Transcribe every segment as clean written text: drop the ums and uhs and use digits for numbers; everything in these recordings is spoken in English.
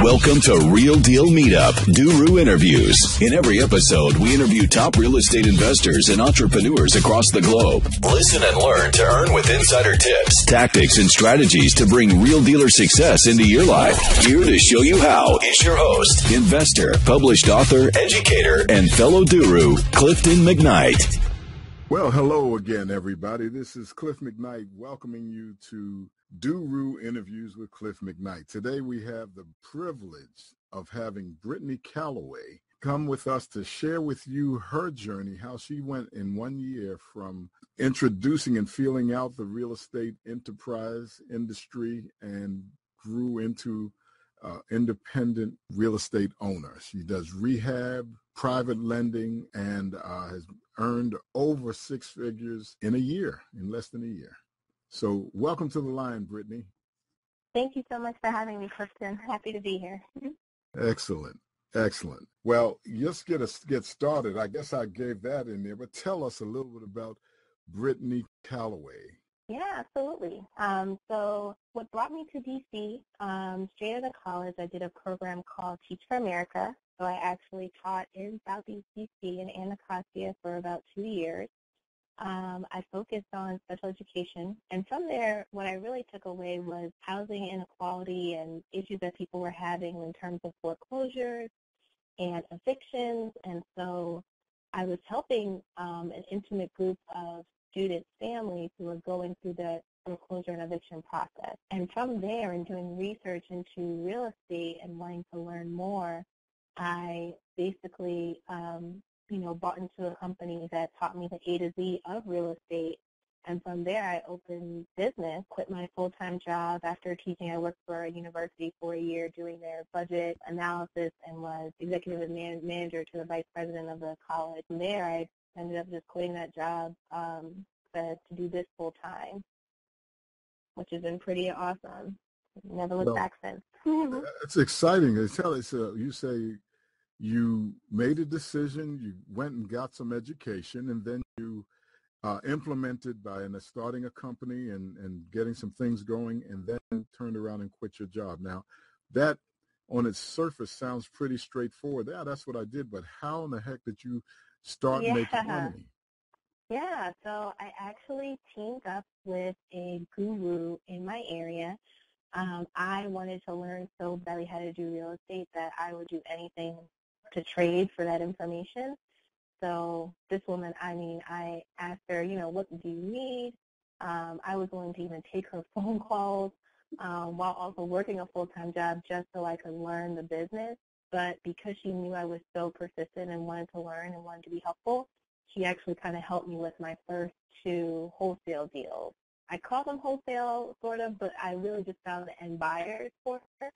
Welcome to Real Deal Meetup, Guru Interviews. In every episode, we interview top real estate investors and entrepreneurs across the globe. Listen and learn to earn with insider tips, tactics, and strategies to bring real dealer success into your life. Here to show you how is your host, investor, published author, educator, and fellow Guru, Clifton McKnight. Well, hello again, everybody. This is Cliff McKnight welcoming you to Guru Interviews with Cliff McKnight. Today we have the privilege of having Brittany Calloway come with us to share with you her journey, how she went in 1 year from introducing and feeling out the real estate enterprise industry and grew into independent real estate owner. She does rehab, private lending, and has earned over six figures in a year, in less than a year. So welcome to the line, Brittany. Thank you so much for having me, Clifton. Happy to be here. Excellent. Excellent. Well, just get started. I guess I gave that in there, but tell us a little bit about Brittany Calloway. Yeah, absolutely. So what brought me to D.C., straight out of college, I did a program called Teach for America. So I actually taught in Southeast D.C. in Anacostia for about 2 years. I focused on special education, and from there, what I really took away was housing inequality and issues that people were having in terms of foreclosures and evictions. And so I was helping an intimate group of student families who were going through the foreclosure and eviction process. And from there, and doing research into real estate and wanting to learn more, I basically bought into a company that taught me the A to Z of real estate. And from there, I opened business, quit my full-time job after teaching. I worked for a university for a year doing their budget analysis and was executive manager to the vice president of the college. From there, I ended up just quitting that job to do this full-time, which has been pretty awesome. Never looked back since. It's exciting. You say you made a decision, you went and got some education, and then you implemented by starting a company and getting some things going, and then turned around and quit your job. Now, that on its surface sounds pretty straightforward. Yeah, that's what I did, but how in the heck did you start making money? Yeah, so I actually teamed up with a guru in my area. I wanted to learn so badly how to do real estate that I would do anything to trade for that information. So this woman, I asked her, what do you need? I was willing to even take her phone calls while also working a full-time job just so I could learn the business. But because she knew I was so persistent and wanted to learn and wanted to be helpful, she actually kind of helped me with my first 2 wholesale deals. I call them wholesale, sort of, but I really just found the end buyers for her.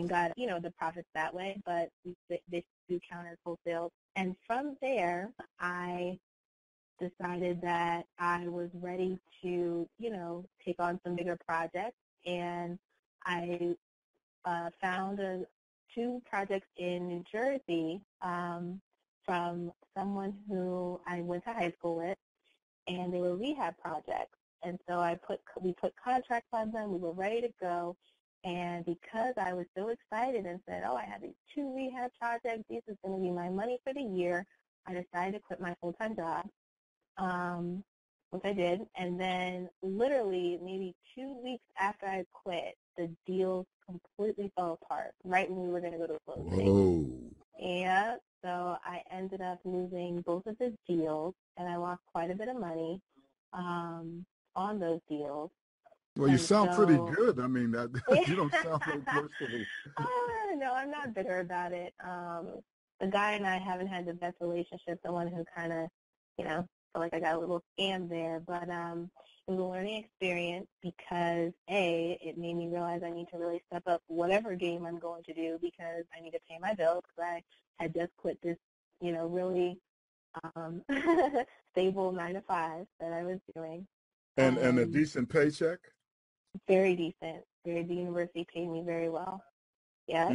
Got, the profits that way, but they do count as wholesale. And from there, I decided that I was ready to, take on some bigger projects. And I found 2 projects in New Jersey from someone who I went to high school with, and they were rehab projects. And so we put contracts on them. We were ready to go. And because I was so excited and said, I have these 2 rehab projects, this is going to be my money for the year, I decided to quit my full-time job, which I did. And then literally maybe 2 weeks after I quit, the deals completely fell apart right when we were going to go to closing. Whoa. Yeah, so I ended up losing both of the deals, and I lost quite a bit of money on those deals. Well, you sound pretty good. You don't sound so personally. No, I'm not bitter about it. The guy and I haven't had the best relationship, the one who kind of, felt like I got a little scammed there. But it was a learning experience because, A, it made me realize I need to really step up whatever game I'm going to do because I need to pay my bills because I had just quit this, really stable 9-to-5 that I was doing. And a decent paycheck? Very decent. The university paid me very well. Yes.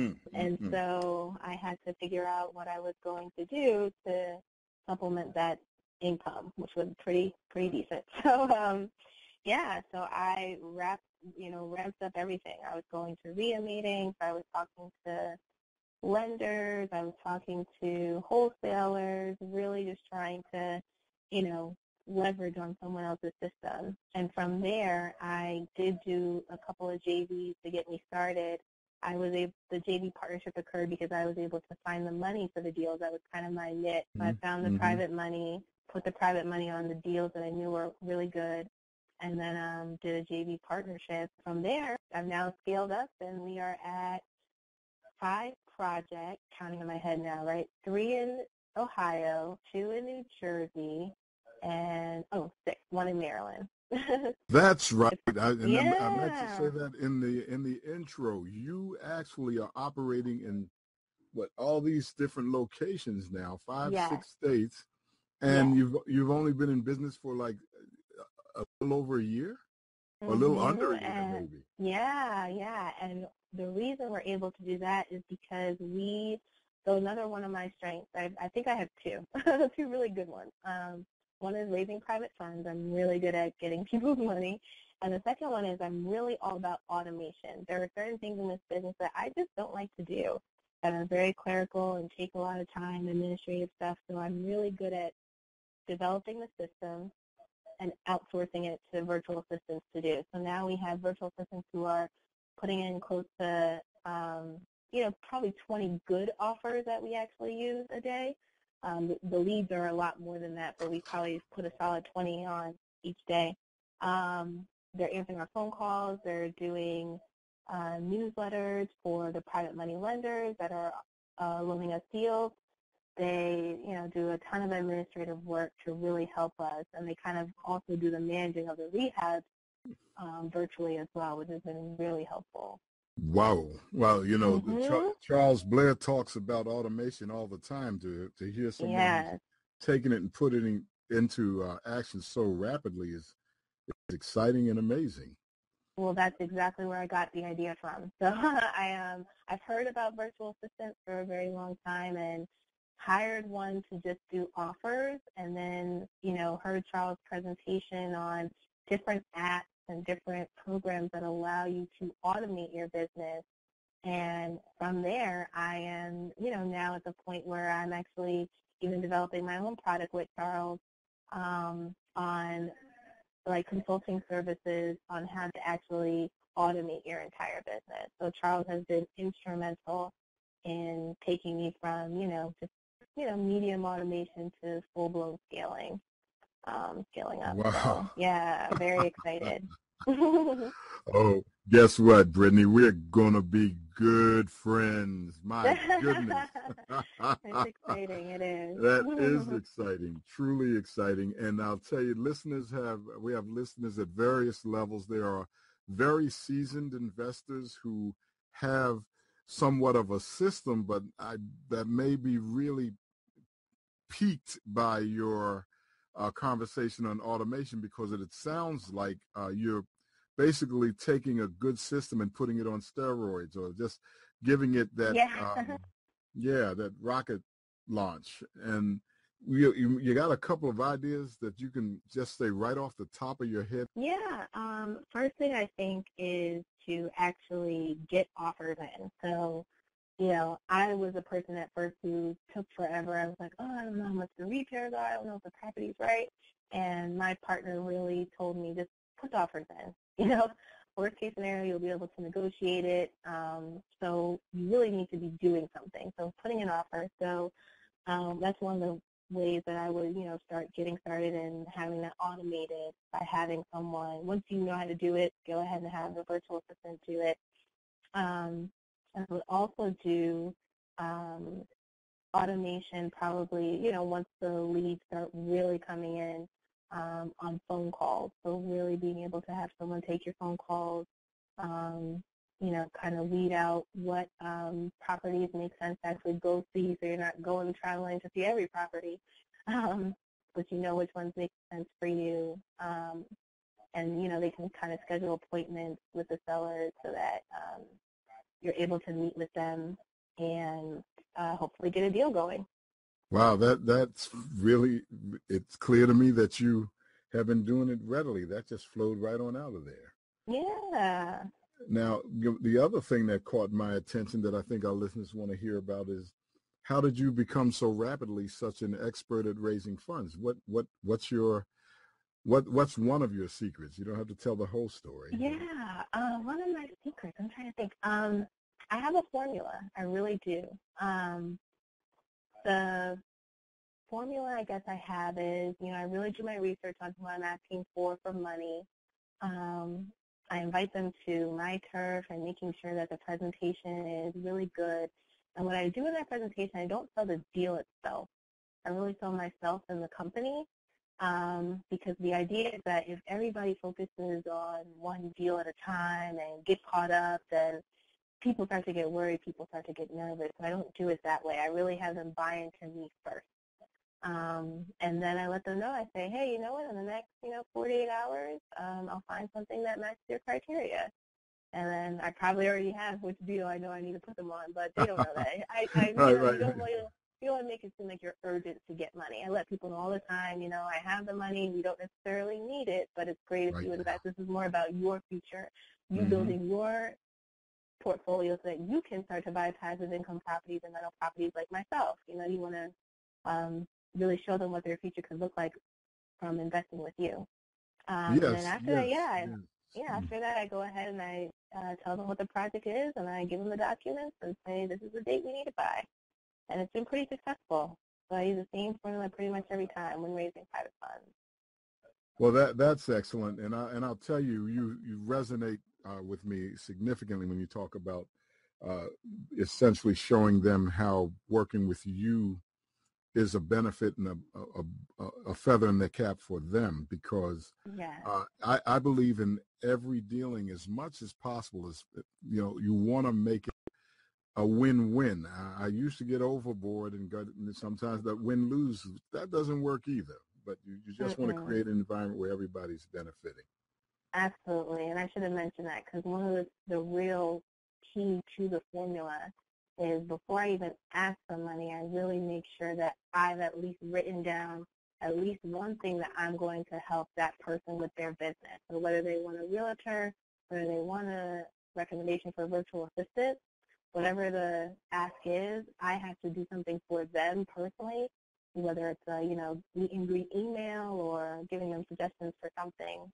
So I had to figure out what I was going to do to supplement that income, which was pretty decent. So, so I wrapped ramped up everything. I was going to RIA meetings. I was talking to lenders. I was talking to wholesalers, really just trying to, leverage on someone else's system. And from there, I did do a couple of JVs to get me started. The JV partnership occurred because I was able to find the money for the deals. That was kind of my niche. So I found the private money, put the private money on the deals that I knew were really good, and then did a JV partnership. From there, I've now scaled up, and we are at 5 projects, counting in my head now, right? 3 in Ohio, 2 in New Jersey, and 6, 1 in Maryland. That's right. I meant to say that in the intro. You actually are operating in all these different locations now, 5, 6 states, and you've only been in business for like a little over a year, or a little under a year, maybe. Yeah. And the reason we're able to do that is because so another one of my strengths, I think I have 2, 2 really good ones. One is raising private funds. I'm really good at getting people's money. And the second one is I'm really all about automation. There are certain things in this business that I just don't like to do, and I'm very clerical and take a lot of time, administrative stuff. So I'm really good at developing the system and outsourcing it to virtual assistants to do. So now we have virtual assistants who are putting in close to, probably 20 good offers that we actually use a day. The leads are a lot more than that, but we probably put a solid 20 on each day. They're answering our phone calls. They're doing newsletters for the private money lenders that are loaning us deals. They, do a ton of administrative work to really help us, and they kind of also do the managing of the rehab virtually as well, which has been really helpful. Wow. Well, Charles Blair talks about automation all the time. To hear someone taking it and putting it into action so rapidly is exciting and amazing. Well, that's exactly where I got the idea from. So I've heard about virtual assistants for a very long time and hired one to just do offers, and then, heard Charles' presentation on different apps and different programs that allow you to automate your business. And from there, I am, now at the point where I'm actually even developing my own product with Charles on like consulting services on how to actually automate your entire business. So Charles has been instrumental in taking me from, just, medium automation to full-blown scaling up. Wow. So, very excited. Oh, guess what, Brittany? We're going to be good friends. My goodness. It's exciting. It is. That is exciting, truly exciting. And I'll tell you, we have listeners at various levels. There are very seasoned investors who have somewhat of a system, but that may be really piqued by your conversation on automation, because it sounds like you're basically taking a good system and putting it on steroids, or just giving it that that rocket launch. And you got a couple of ideas that you can just say right off the top of your head? First thing I think is to actually get offers in. So, I was a person at first who took forever. I was like, I don't know how much the repairs are. I don't know if the property's right. And my partner really told me, just put the offers in. Worst case scenario, you'll be able to negotiate it. So you really need to be doing something. So putting an offer. So that's one of the ways that I would, start getting started and having that automated by having someone, once you know how to do it, go ahead and have a virtual assistant do it. I would also do automation probably, once the leads start really coming in on phone calls. So really being able to have someone take your phone calls, kind of weed out what properties make sense to actually go see, so you're not going traveling to see every property, but you know which ones make sense for you. And, they can kind of schedule appointments with the sellers so that you're able to meet with them and hopefully get a deal going. Wow, that's really, it's clear to me that you have been doing it readily. That just flowed right on out of there. Yeah. Now, the other thing that caught my attention that I think our listeners want to hear about is how did you become so rapidly such an expert at raising funds? What's one of your secrets? You don't have to tell the whole story. Yeah. One of my secrets, I'm trying to think. I have a formula. I really do. The formula I guess I have is, I really do my research on who I'm asking for money. I invite them to my turf and making sure that the presentation is really good. And what I do in that presentation, I don't sell the deal itself. I really sell myself and the company, because the idea is that if everybody focuses on one deal at a time and get caught up, then people start to get worried, people start to get nervous. So I don't do it that way. I really have them buy into me first. And then I let them know, I say, hey, you know what, in the next, 48 hours, I'll find something that matches your criteria. And then I probably already have which deal I know I need to put them on, but they don't know that. You don't want to make it seem like you're urgent to get money. I let people know all the time, I have the money, we don't necessarily need it, but it's great if you invest. This is more about your future, you building your portfolio so that you can start to buy passive income properties and rental properties like myself. You want to really show them what their future could look like from investing with you. And then after that, after that I go ahead and I tell them what the project is, and I give them the documents and say this is the date we need to buy. And it's been pretty successful. So I use the same formula pretty much every time when raising private funds. Well, that's excellent, and I'll tell you, you resonate with me significantly when you talk about essentially showing them how working with you is a benefit and a feather in their cap for them, because I believe in every dealing as much as possible. As you want to make it a win-win. I used to get overboard and sometimes that win-lose, that doesn't work either. But you just want to create an environment where everybody's benefiting. Absolutely, and I should have mentioned that, because one of the real key to the formula is before I even ask for money, I really make sure that I've at least written down at least one thing that I'm going to help that person with their business. So whether they want a realtor, whether they want a recommendation for a virtual assistant, whatever the ask is, I have to do something for them personally, whether it's a, meet and greet email or giving them suggestions for something.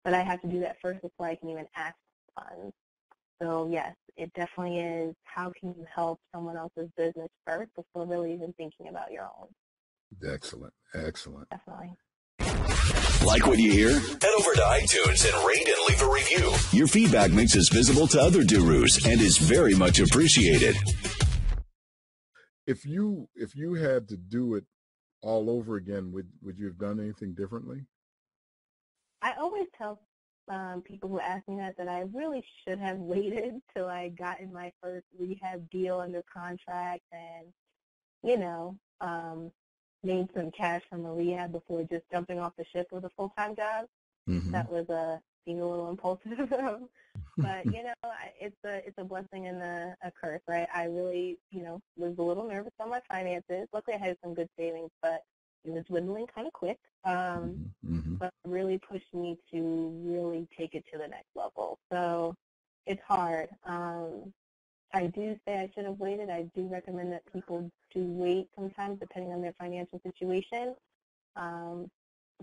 But I have to do that first before I can even ask for funds. So, yes, it definitely is how can you help someone else's business first before really even thinking about your own. Excellent. Definitely. Like what you hear? Head over to iTunes and rate and leave a review. Your feedback makes us visible to other gurus and is very much appreciated. If you had to do it all over again, would you have done anything differently? I always tell people who ask me that I really should have waited till I got in my first rehab deal under contract and, made some cash from a rehab before just jumping off the ship with a full-time job. That was being a little impulsive. But, it's a blessing and a curse, right? I really, was a little nervous on my finances. Luckily, I had some good savings, but it was dwindling kind of quick. But really pushed me to really take it to the next level. So it's hard. I do say I should have waited. I do recommend that people do wait sometimes, depending on their financial situation,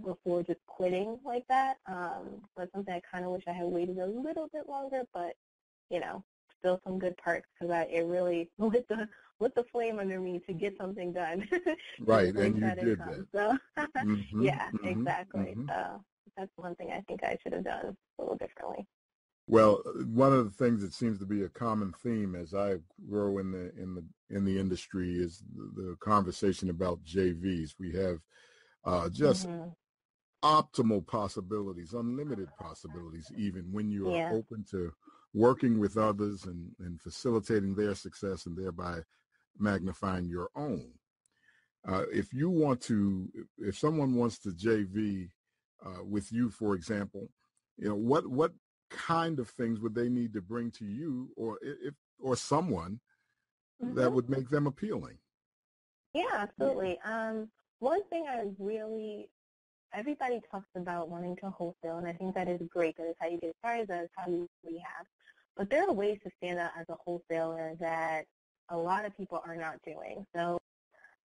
before just quitting like that. But something I kind of wish I had waited a little bit longer, but, still some good parts, because it really lit the flame under me to get something done. Right, and you did that. So, exactly. So that's one thing I think I should have done a little differently. Well, one of the things that seems to be a common theme as I grow in the industry is the conversation about JVs. We have just optimal possibilities, unlimited possibilities, even when you are open to working with others and facilitating their success and thereby magnifying your own. If someone wants to JV with you, for example, what kind of things would they need to bring to you or someone that would make them appealing? Yeah, absolutely. One thing I really everybody talks about wanting to wholesale, and I think that is great. That is how you get started. That is how you rehab. But there are ways to stand out as a wholesaler that a lot of people are not doing. So,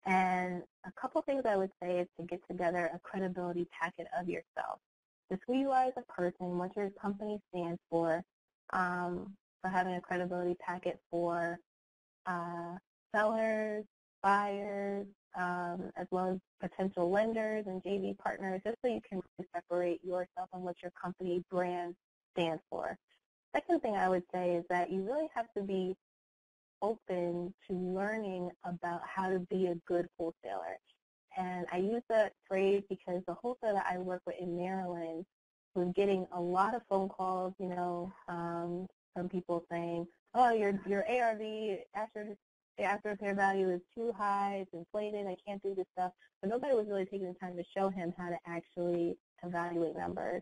and a couple things I would say is to get together a credibility packet of yourself. Just who you are as a person, what your company stands for having a credibility packet for sellers, buyers, as well as potential lenders and JV partners, just so you can separate yourself and what your company brand stands for. Second thing I would say is that you really have to be open to learning about how to be a good wholesaler. And I use that phrase because the wholesaler I work with in Maryland was getting a lot of phone calls, from people saying, oh, your ARV after repair value is too high, it's inflated, I can't do this stuff. But nobody was really taking the time to show him how to actually evaluate numbers.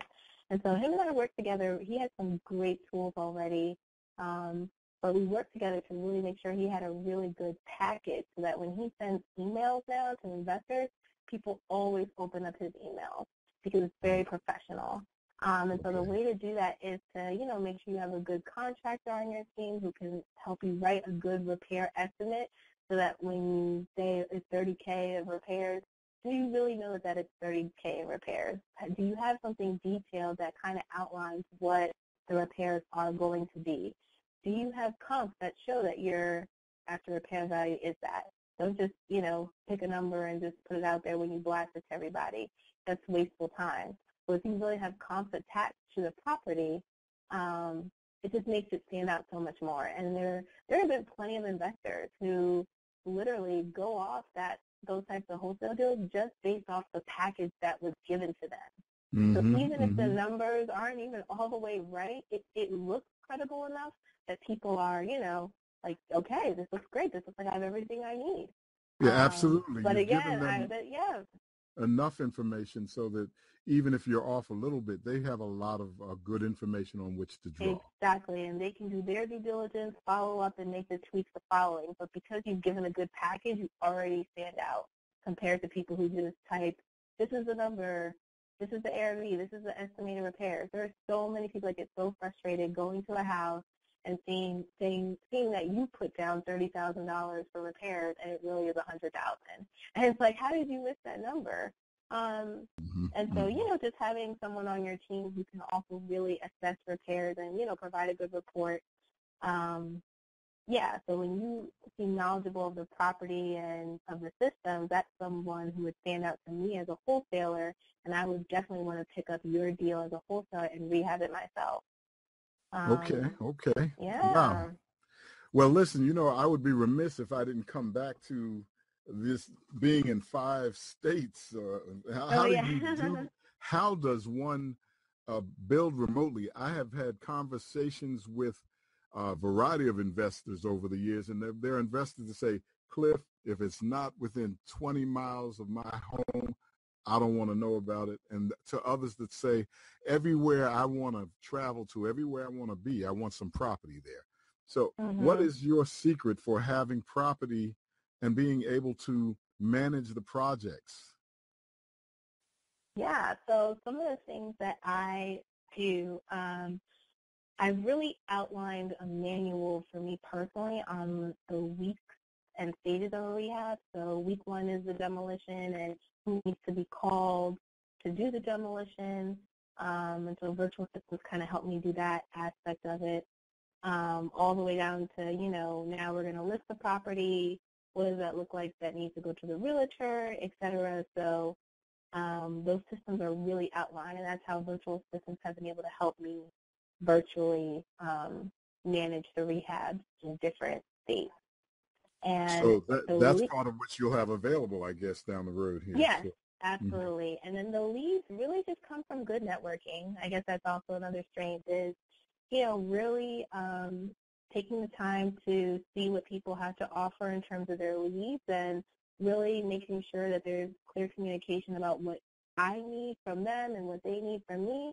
And so him and I worked together. He had some great tools already, but we worked together to really make sure he had a really good package so that when he sends emails now to investors, people always open up his emails because it's very professional. And so the way to do that is to, make sure you have a good contractor on your team who can help you write a good repair estimate so that when you say it's $30K of repairs, do you really know that it's $30K in repairs? Do you have something detailed that kind of outlines what the repairs are going to be? Do you have comps that show that your after repair value is that? Don't just, pick a number and just put it out there when you blast it to everybody. That's wasteful time. So if you really have comps attached to the property, it just makes it stand out so much more. And there have been plenty of investors who literally go off those types of wholesale deals just based off the package that was given to them. So even if the numbers aren't even all the way right, it looks credible enough that people are, like, okay, this looks great. This looks like I have everything I need. Yeah, absolutely. But You've again, given them enough information so that even if you're off a little bit, they have a lot of good information on which to draw. Exactly, and they can do their due diligence, follow up, and make the tweaks the following. But because you've given a good package, you already stand out compared to people who just type, this is the number, this is the ARV, this is the estimated repairs. There are so many people that get so frustrated going to a house and seeing that you put down $30,000 for repairs and it really is $100,000. And it's like, how did you miss that number? And so, just having someone on your team who can also really assess repairs and, provide a good report. So when you seem knowledgeable of the property and of the system, that's someone who would stand out to me as a wholesaler, and I would definitely want to pick up your deal as a wholesaler and rehab it myself. Okay. Yeah. Wow. Well, listen, I would be remiss if I didn't come back to this being in 5 states. How does one build remotely? I have had conversations with a variety of investors over the years, and they're investors that say, Cliff, if it's not within 20 miles of my home, I don't want to know about it. And to others that say, everywhere I want to travel to, everywhere I want to be, I want some property there. So what is your secret for having property and being able to manage the projects? Yeah, so some of the things that I do, I've really outlined a manual for me personally on the weeks and stages of a rehab. So week 1 is the demolition and who needs to be called to do the demolition. And so virtual systems kind of help me do that aspect of it. All the way down to, now we're going to list the property. What does that look like that needs to go to the realtor, et cetera. So those systems are really outlined, and that's how virtual systems have been able to help me virtually manage the rehabs in different states. And so that's part of what you'll have available, I guess, down the road here. Yes, absolutely. And then the leads really just come from good networking. I guess that's also another strength is, really taking the time to see what people have to offer in terms of their leads and really making sure that there's clear communication about what I need from them and what they need from me.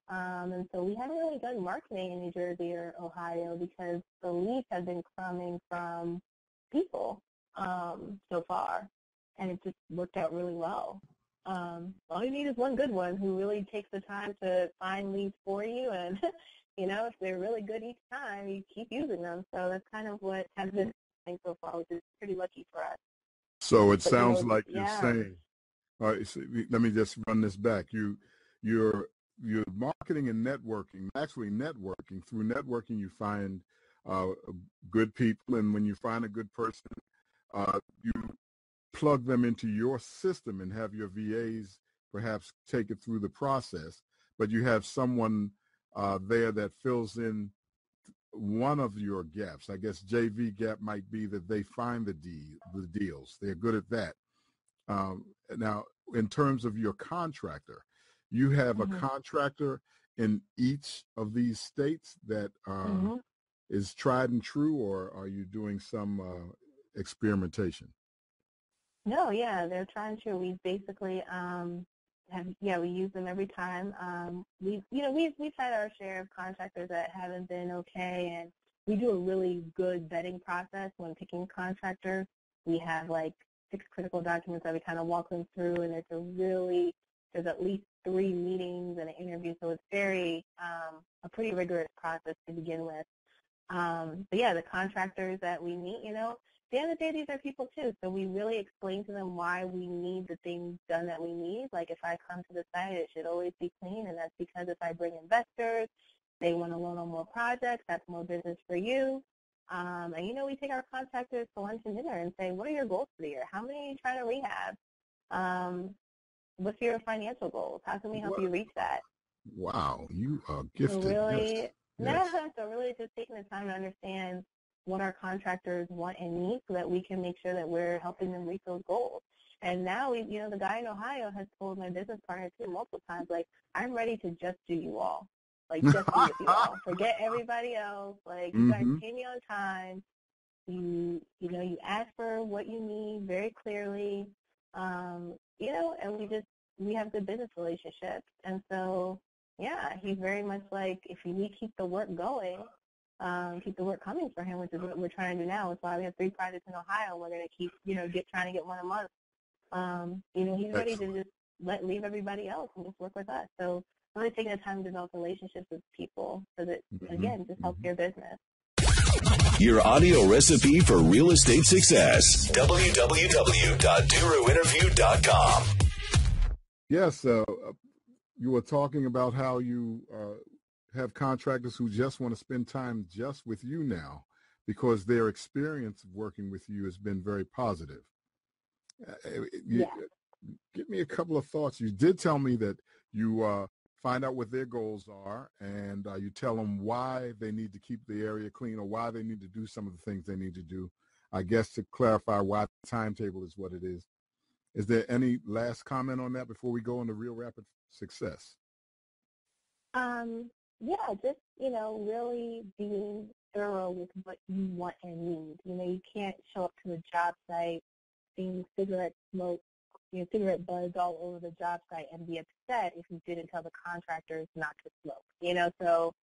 And so we haven't really done marketing in New Jersey or Ohio because the leads have been coming from people so far, and it just worked out really well. All you need is one good one who really takes the time to find leads for you, and if they're really good each time, you keep using them. So that's kind of what has been happening so far, which is pretty lucky for us. So it But, sounds like you're yeah. saying, all right, so let me just run this back. You're marketing and networking, actually networking. Through networking, you find good people, and when you find a good person, you plug them into your system and have your VAs perhaps take it through the process. But you have someone there that fills in one of your gaps. I guess JV gap might be that they find the deals. They're good at that. Now, in terms of your contractor, you have a contractor in each of these states that is tried and true, or are you doing some experimentation? No, yeah, they're trying to. We basically we use them every time. We've had our share of contractors that haven't been okay, and we do a really good vetting process when picking contractors. We have like 6 critical documents that we kind of walk them through, and there's at least 3 meetings and an interview, so it's very a pretty rigorous process to begin with. But yeah, the contractors that we meet, at the end of the day, these are people too, so we really explain to them why we need the things done that we need. Like if I come to the site, it should always be clean, and that's because if I bring investors, they want to loan on more projects, that's more business for you. And we take our contractors to lunch and dinner and say, what are your goals for the year? How many are you trying to rehab? What's your financial goals? How can we help you reach that? Wow, you are gifted. So really, yes. So really just taking the time to understand what our contractors want and need so that we can make sure that we're helping them reach those goals. And now, the guy in Ohio has told my business partner too multiple times, like, I'm ready to just do you all. Like, just do with you all. Forget everybody else. Like, you guys pay me on time. You ask for what you need very clearly. And we have good business relationships. And so, yeah, he's very much like, if we keep the work going, keep the work coming for him, which is what we're trying to do now. That's why we have 3 projects in Ohio. We're going to keep, trying to get one a month. He's ready to just leave everybody else and just work with us. So really taking the time to develop relationships with people so that, again, just helps your business. Your audio recipe for real estate success. www.duruinterview.com. Yes, you were talking about how you have contractors who just want to spend time just with you now because their experience of working with you has been very positive. Give me a couple of thoughts. You did tell me that you find out what their goals are, and you tell them why they need to keep the area clean or why they need to do some of the things they need to do. I guess to clarify why the timetable is what it is. Is there any last comment on that before we go into real rapid success? Just, really being thorough with what you want and need. You can't show up to a job site seeing cigarette smoke, cigarette buzz all over the job site and be upset if you didn't tell the contractors not to smoke. So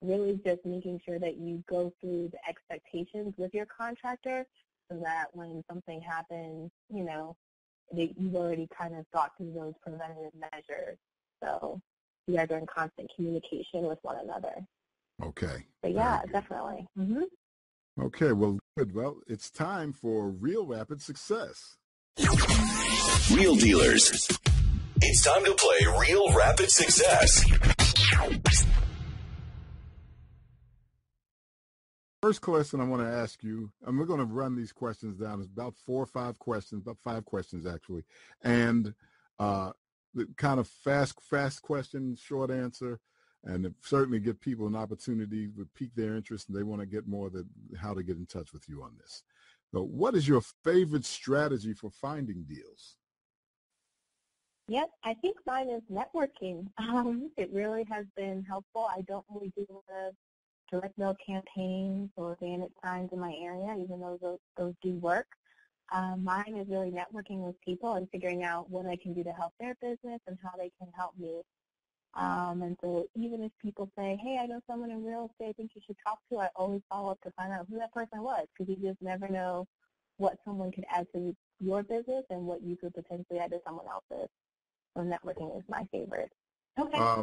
really just making sure that you go through the expectations with your contractor so that when something happens, that you've already kind of thought through those preventative measures. So you guys are in constant communication with one another. Okay. But yeah, definitely. Okay, well, good. Well, it's time for real rapid success. Real dealers. It's time to play Real Rapid Success. First question I want to ask you, and we're going to run these questions down. It's about 4 or 5 questions, about 5 questions actually. And the kind of fast question, short answer, and certainly give people an opportunity to pique their interest and they want to get more of how to get in touch with you on this. So what is your favorite strategy for finding deals? Yep, I think mine is networking. It really has been helpful. I don't really do a lot of direct mail campaigns or bandit signs in my area, even though those do work. Mine is really networking with people and figuring out what I can do to help their business and how they can help me. And so even if people say, hey, I know someone in real estate I think you should talk to, I always follow up to find out who that person was, because you just never know what someone could add to your business and what you could potentially add to someone else's. So networking is my favorite. Okay.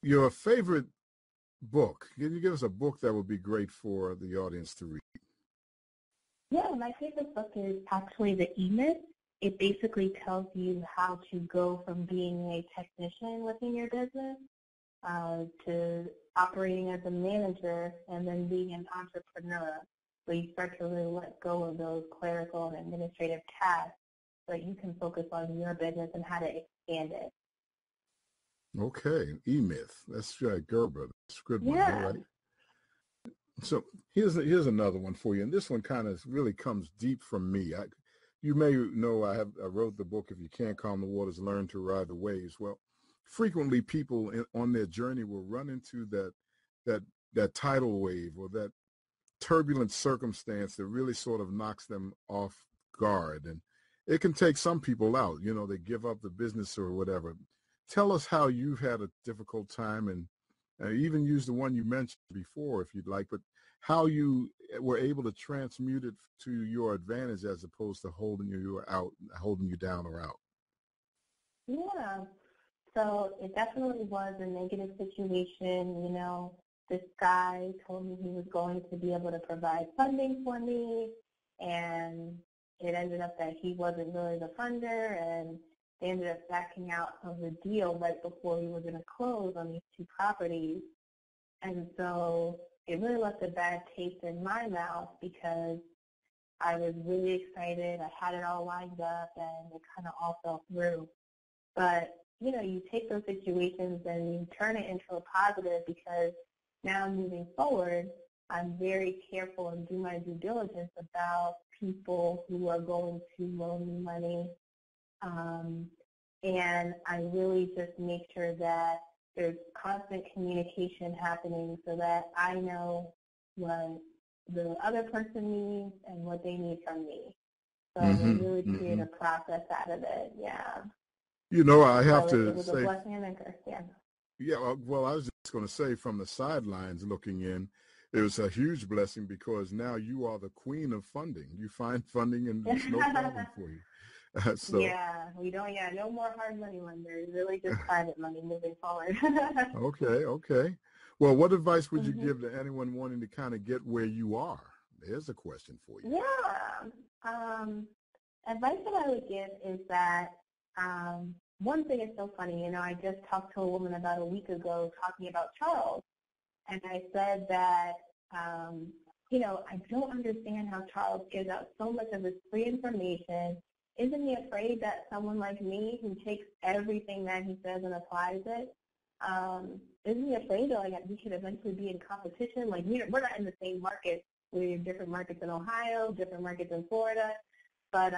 Your favorite book? Can you give us a book that would be great for the audience to read? Yeah, my favorite book is actually The E-Myth. It basically tells you how to go from being a technician within your business to operating as a manager and then being an entrepreneur. So you start to really let go of those clerical and administrative tasks so that you can focus on your business and how to expand it. Okay, E-Myth. That's Gerber. That's a good one. Yeah. All right. So here's another one for you, and this one kind of really comes deep from me. You may know I wrote the book, If You Can't Calm the Waters, Learn to Ride the Waves. Well, frequently people on their journey will run into that tidal wave or that turbulent circumstance that really sort of knocks them off guard, and it can take some people out. You know, they give up the business or whatever. Tell us how you've had a difficult time, and even use the one you mentioned before if you'd like, but how you were able to transmute it to your advantage as opposed to holding you down or out. Yeah. So it definitely was a negative situation. You know, this guy told me he was going to be able to provide funding for me, and it ended up that he wasn't really the funder, and they ended up backing out of the deal right before we were going to close on these two properties. And so it really left a bad taste in my mouth because I was really excited. I had it all lined up, and it kind of all fell through. But, you know, you take those situations and you turn it into a positive because now moving forward, I'm very careful and do my due diligence about people who are going to loan me money. And I really just make sure that there's constant communication happening so that I know what the other person needs and what they need from me. So we really create a process out of it, yeah. You know, I have so to it was say, a blessing and a curse, yeah. Yeah, well, I was just going to say from the sidelines looking in, it was a huge blessing because now you are the queen of funding. You find funding and it's no problem for you. Yeah, no more hard money lenders, really just private money moving forward. Okay. Well, what advice would you give to anyone wanting to kind of get where you are? There's a question for you. Yeah. Advice that I would give is that one thing is so funny. You know, I just talked to a woman about a week ago talking about Charles, and I said that, you know, I don't understand how Charles gives out so much of his free information. Isn't he afraid that someone like me who takes everything that he says and applies it, isn't he afraid that like we could eventually be in competition? Like we're not in the same market. We're in different markets in Ohio, different markets in Florida. But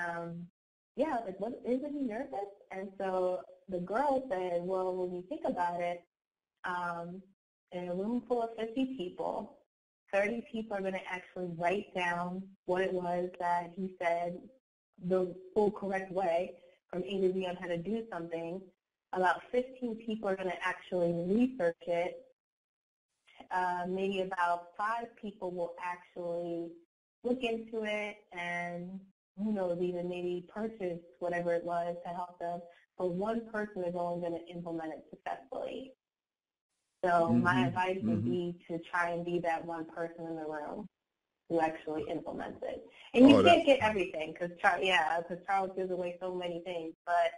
yeah, like what isn't he nervous? And so the girl said, well, when you think about it, in a room full of 50 people, 30 people are going to actually write down what it was that he said the full correct way from A to Z on how to do something. About 15 people are going to actually research it. Maybe about 5 people will actually look into it and, who knows, even maybe purchase whatever it was to help them. But one person is only going to implement it successfully. So my advice would be to try and be that one person in the room who actually implements it. And you can't get everything because Charles gives away so many things. But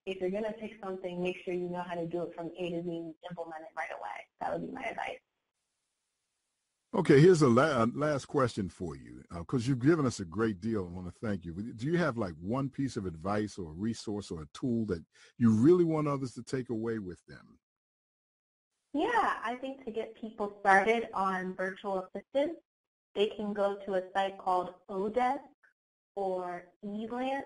if you're going to pick something, make sure you know how to do it from A to Z and implement it right away. That would be my advice. Okay, here's a last question for you because you've given us a great deal. I want to thank you. Do you have like one piece of advice or a resource or a tool that you really want others to take away with them? Yeah, I think to get people started on virtual assistants, they can go to a site called Odesk or eLance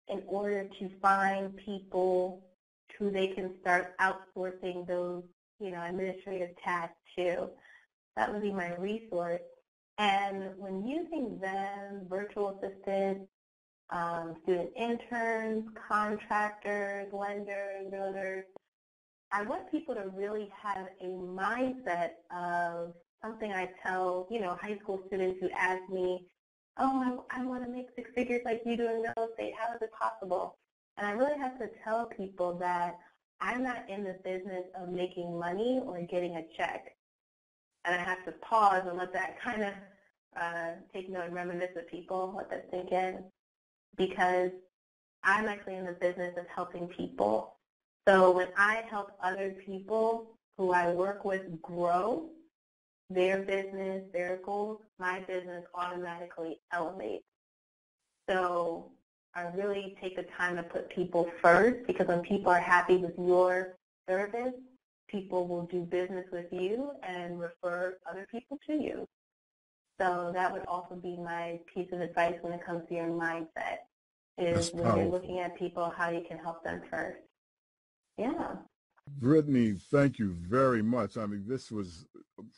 in order to find people who they can start outsourcing those, you know, administrative tasks to. That would be my resource. And when using them, virtual assistants, student interns, contractors, lenders, builders, I want people to really have a mindset of something I tell, you know, high school students who ask me, oh, I want to make 6 figures like you do in real estate. How is it possible? And I really have to tell people that I'm not in the business of making money or getting a check. And I have to pause and let that kind of take note and reminisce with people, let that sink in, because I'm actually in the business of helping people. So when I help other people who I work with grow their business, their goals, my business automatically elevates. So I really take the time to put people first, because when people are happy with your service, people will do business with you and refer other people to you. So that would also be my piece of advice when it comes to your mindset, is when you're looking at people, how you can help them first. Yeah. Brittany, thank you very much. I mean, this was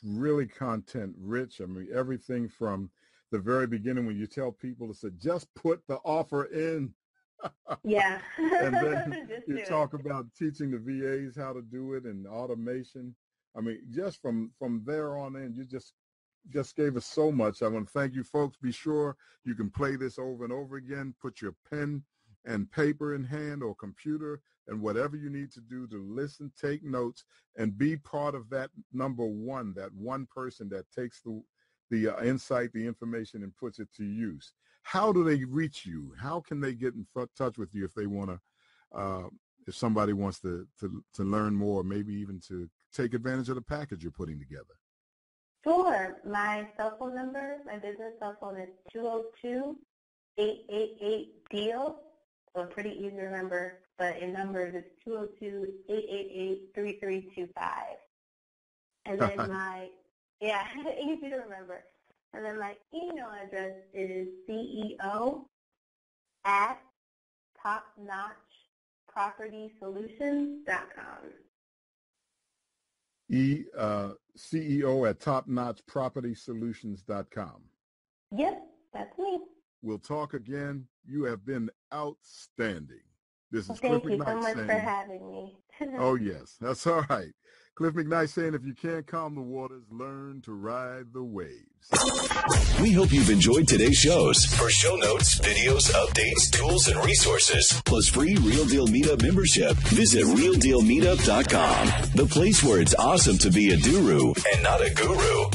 really content rich. I mean, everything from the very beginning when you tell people to say, just put the offer in. Yeah. And then you talk about teaching the VAs how to do it and automation. I mean, just from there on in, you just gave us so much. I want to thank you, folks. Be sure you can play this over and over again. Put your pen and paper in hand or computer and whatever you need to do to listen, take notes, and be part of that number one, that one person that takes the insight, the information, and puts it to use. How do they reach you? How can they get in touch with you if they want to, if somebody wants to learn more, maybe even to take advantage of the package you're putting together? Sure. My cell phone number, my business cell phone is 202-888-DEAL. So pretty easy to remember, but in numbers it's 202-888-3325. And then easy to remember. And then my email address is CEO@topnotchpropertysolutions.com. CEO@topnotchpropertysolutions.com. Yep, that's me. We'll talk again. You have been outstanding. This is Cliff McKnight. Thank you so much for having me. Oh, yes. That's all right. Cliff McKnight saying, if you can't calm the waters, learn to ride the waves. We hope you've enjoyed today's shows. For show notes, videos, updates, tools, and resources, plus free Real Deal Meetup membership, visit RealDealMeetup.com, the place where it's awesome to be a guru and not a guru.